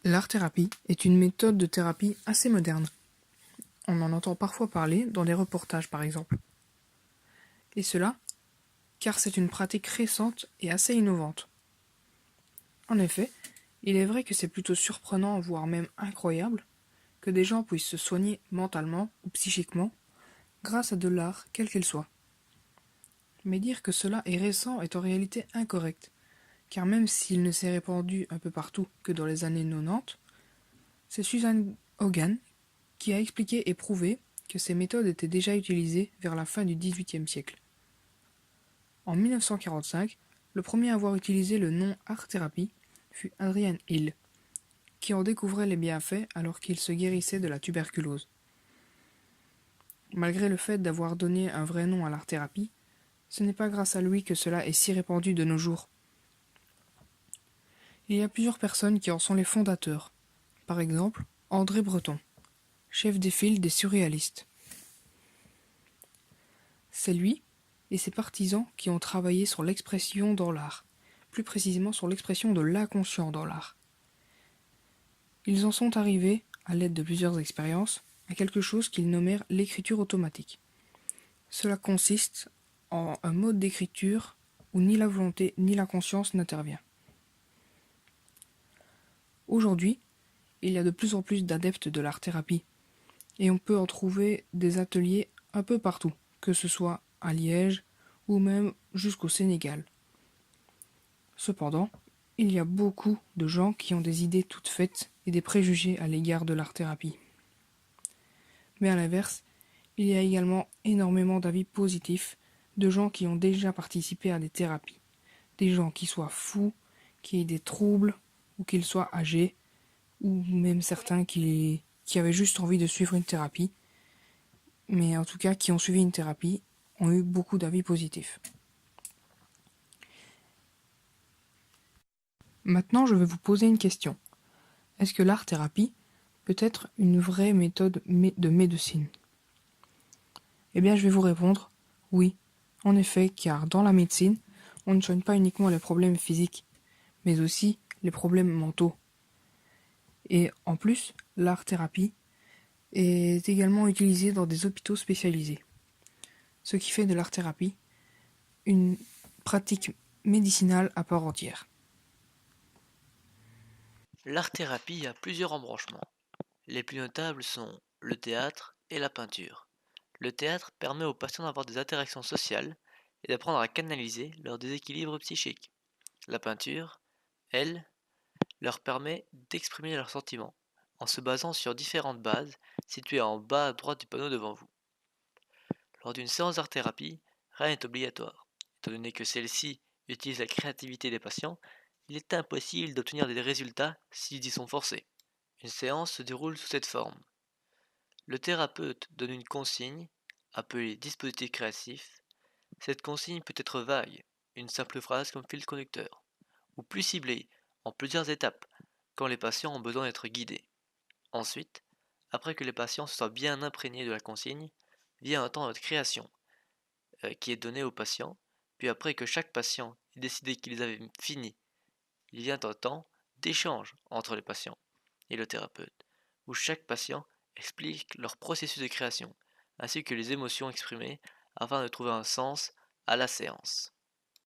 L'art-thérapie est une méthode de thérapie assez moderne. On en entend parfois parler dans des reportages par exemple. Et cela car c'est une pratique récente et assez innovante. En effet, il est vrai que c'est plutôt surprenant, voire même incroyable, que des gens puissent se soigner mentalement ou psychiquement grâce à de l'art, quel qu'il soit. Mais dire que cela est récent est en réalité incorrect, car même s'il ne s'est répandu un peu partout que dans les années 90, c'est Susan Hogan qui a expliqué et prouvé que ces méthodes étaient déjà utilisées vers la fin du XVIIIe siècle. En 1945, le premier à avoir utilisé le nom art-thérapie fut Adrian Hill, qui en découvrait les bienfaits alors qu'il se guérissait de la tuberculose. Malgré le fait d'avoir donné un vrai nom à l'art-thérapie, ce n'est pas grâce à lui que cela est si répandu de nos jours. Il y a plusieurs personnes qui en sont les fondateurs. Par exemple, André Breton, chef des files des surréalistes. C'est lui et ses partisans qui ont travaillé sur l'expression dans l'art, plus précisément sur l'expression de l'inconscient dans l'art. Ils en sont arrivés, à l'aide de plusieurs expériences, à quelque chose qu'ils nommèrent l'écriture automatique. Cela consiste en un mode d'écriture où ni la volonté ni la conscience n'intervient. Aujourd'hui, il y a de plus en plus d'adeptes de l'art-thérapie, et on peut en trouver des ateliers un peu partout, que ce soit à Liège ou même jusqu'au Sénégal. Cependant, il y a beaucoup de gens qui ont des idées toutes faites et des préjugés à l'égard de l'art-thérapie. Mais à l'inverse, il y a également énormément d'avis positifs de gens qui ont déjà participé à des thérapies. Des gens qui soient fous, qui aient des troubles, ou qu'ils soient âgés, ou même certains qui avaient juste envie de suivre une thérapie, mais en tout cas qui ont suivi une thérapie, ont eu beaucoup d'avis positifs. Maintenant, je vais vous poser une question. Est-ce que l'art-thérapie peut être une vraie méthode de médecine? Eh bien, je vais vous répondre oui, en effet, car dans la médecine, on ne soigne pas uniquement les problèmes physiques, mais aussi les problèmes mentaux. Et en plus, l'art-thérapie est également utilisée dans des hôpitaux spécialisés, ce qui fait de l'art-thérapie une pratique médicinale à part entière. L'art-thérapie a plusieurs embranchements. Les plus notables sont le théâtre et la peinture. Le théâtre permet aux patients d'avoir des interactions sociales et d'apprendre à canaliser leur déséquilibre psychique. La peinture, elle, leur permet d'exprimer leurs sentiments en se basant sur différentes bases situées en bas à droite du panneau devant vous. Lors d'une séance d'art-thérapie, rien n'est obligatoire. Étant donné que celle-ci utilise la créativité des patients, il est impossible d'obtenir des résultats s'ils y sont forcés. Une séance se déroule sous cette forme. Le thérapeute donne une consigne, appelée dispositif créatif. Cette consigne peut être vague, une simple phrase comme fil conducteur, ou plus ciblée, en plusieurs étapes, quand les patients ont besoin d'être guidés. Ensuite, après que les patients se soient bien imprégnés de la consigne, vient un temps de création, qui est donné aux patients, puis après que chaque patient ait décidé qu'ils avaient fini, il vient un temps d'échange entre les patients et le thérapeute, où chaque patient explique leur processus de création, ainsi que les émotions exprimées afin de trouver un sens à la séance.